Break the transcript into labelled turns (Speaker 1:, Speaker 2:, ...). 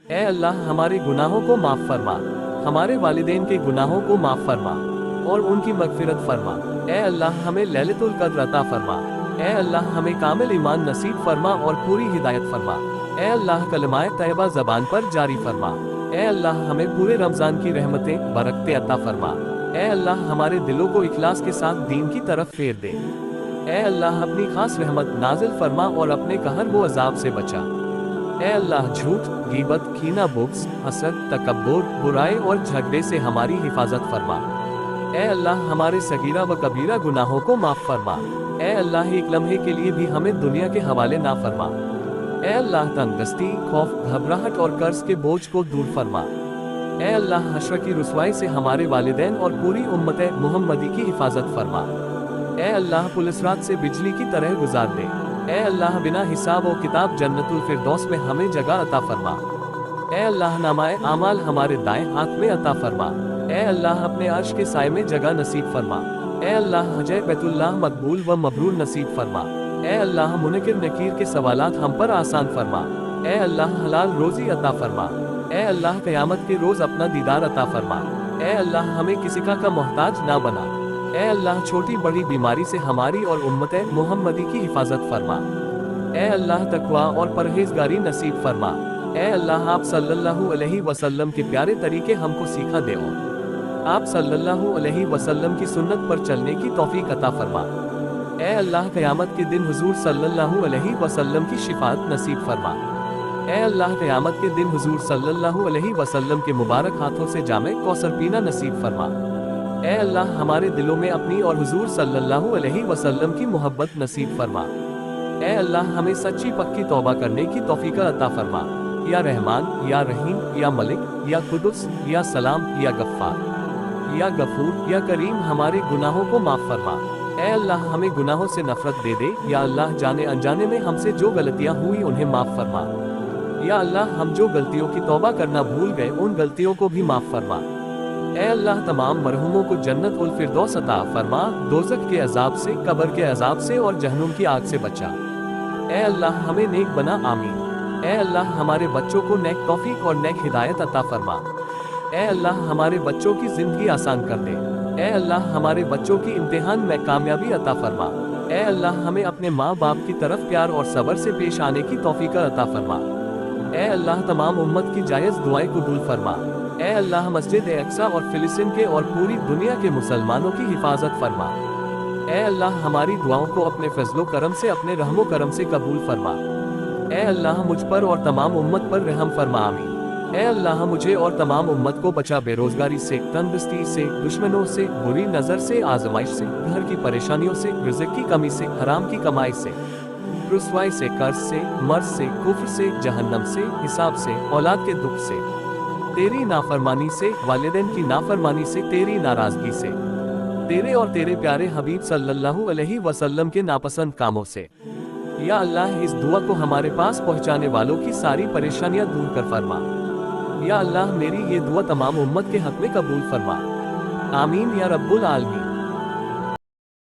Speaker 1: اے اللہ ہمارے گناہوں کو معاف فرما، ہمارے والدین کے گناہوں کو معاف فرما اور ان کی مغفرت فرما۔ اے اللہ ہمیں لیلۃ القدر عطا فرما۔ اے اللہ ہمیں کامل ایمان نصیب فرما اور پوری ہدایت فرما۔ اے اللہ کلمہ طیبہ زبان پر جاری فرما۔ اے اللہ ہمیں پورے رمضان کی رحمتیں برکتیں عطا فرما۔ اے اللہ ہمارے دلوں کو اخلاص کے ساتھ دین کی طرف پھیر دے۔ اے اللہ اپنی خاص رحمت نازل فرما اور اپنے قہر و عذاب سے بچا۔ اے اللہ جھوٹ، غیبت، کینہ، بغض، حسد، تکبر، برائی اور جھگڑے سے ہماری حفاظت فرما۔ اے اللہ ہمارے صغیرہ و کبیرہ گناہوں کو معاف فرما۔ اے اللہ ایک لمحے کے لیے بھی ہمیں دنیا کے حوالے نہ فرما۔ اے اللہ تنگ دستی، خوف، گھبراہٹ اور قرض کے بوجھ کو دور فرما۔ اے اللہ حشر کی رسوائی سے ہمارے والدین اور پوری امت محمدی کی حفاظت فرما۔ اے اللہ پولیس رات سے بجلی کی طرح گزار دے۔ اے اللہ بنا حساب و کتاب جنت الفردوس میں ہمیں جگہ عطا فرما۔ اے اللہ نامہ اعمال ہمارے دائیں ہاتھ میں عطا فرما۔ اے اللہ اپنے عرش کے سائے میں جگہ نصیب فرما۔ اے اللہ حج بیت اللہ مقبول و مبرور نصیب فرما۔ اے اللہ منکر نکیر کے سوالات ہم پر آسان فرما۔ اے اللہ حلال روزی عطا فرما۔ اے اللہ قیامت کے روز اپنا دیدار عطا فرما۔ اے اللہ ہمیں کسی کا محتاج نہ بنا۔ اے اللہ چھوٹی بڑی بیماری سے ہماری اور امت محمدی کی حفاظت فرما۔ اے اللہ تقوی اور پرہیزگاری نصیب فرما۔ اے اللہ آپ صلی اللہ علیہ وسلم کے پیارے طریقے ہم کو سیکھا دے اور آپ صلی اللہ علیہ وسلم کی سنت پر چلنے کی توفیق عطا فرما۔ اے اللہ قیامت کے دن حضور صلی اللہ علیہ وسلم کی شفاعت نصیب فرما۔ اے اللہ قیامت کے دن حضور صلی اللہ علیہ وسلم کے مبارک ہاتھوں سے جام کوثر پینا نصیب فرما۔ اے اللہ ہمارے دلوں میں اپنی اور حضور صلی اللہ علیہ وسلم کی محبت نصیب فرما۔ اے اللہ ہمیں سچی پکی توبہ کرنے کی توفیق عطا فرما۔ یا رحمان، یا رحیم، یا ملک، یا قدس، یا سلام، یا غفار، یا غفور، یا کریم ہمارے گناہوں کو معاف فرما۔ اے اللہ ہمیں گناہوں سے نفرت دے دے۔ یا اللہ جانے انجانے میں ہم سے جو غلطیاں ہوئی انہیں معاف فرما۔ یا اللہ ہم جو غلطیوں کی توبہ کرنا بھول گئے ان غلطیوں کو بھی معاف فرما۔ اے اللہ تمام مرحوموں کو جنت الفردوس عطا فرما، دوزخ کے عذاب سے، قبر کے عذاب سے اور جہنم کی آگ سے بچا۔ اے اللہ ہمیں نیک بنا، آمین۔ اے اللہ ہمارے بچوں کو نیک توفیق اور نیک ہدایت عطا فرما۔ اے اللہ ہمارے بچوں کی زندگی آسان کر دے۔ اے اللہ ہمارے بچوں کی امتحان میں کامیابی عطا فرما۔ اے اللہ ہمیں اپنے ماں باپ کی طرف پیار اور صبر سے پیش آنے کی توفیق عطا فرما۔ اے اللہ تمام امت کی جائز دعائیں قبول فرما۔ اے اللہ مسجد اقصی اور فلسطین کے اور پوری دنیا کے مسلمانوں کی حفاظت فرما۔ اے اللہ ہماری دعاؤں کو اپنے فضل و کرم سے، اپنے رحم و کرم سے قبول فرما۔ اے اللہ مجھ پر اور تمام امت پر رحم فرما، آمین۔ اے اللہ مجھے اور تمام امت کو بچا بے روزگاری سے، تندرستی سے، دشمنوں سے، بری نظر سے، آزمائش سے، گھر کی پریشانیوں سے، رزق کی کمی سے، حرام کی کمائی سے، رسوائی سے، قرض سے، مرض سے، کفر سے، جہنم سے، حساب سے، اولاد کے دکھ سے، تیری نافرمانی سے، والدین کی نافرمانی سے، تیری ناراضگی سے، تیرے اور تیرے پیارے حبیب صلی اللہ علیہ وسلم کے ناپسند کاموں سے۔ یا اللہ اس دعا کو ہمارے پاس پہنچانے والوں کی ساری پریشانیاں دور کر فرما۔ یا اللہ میری یہ دعا تمام امت کے حق میں قبول فرما، آمین یا رب العالمین۔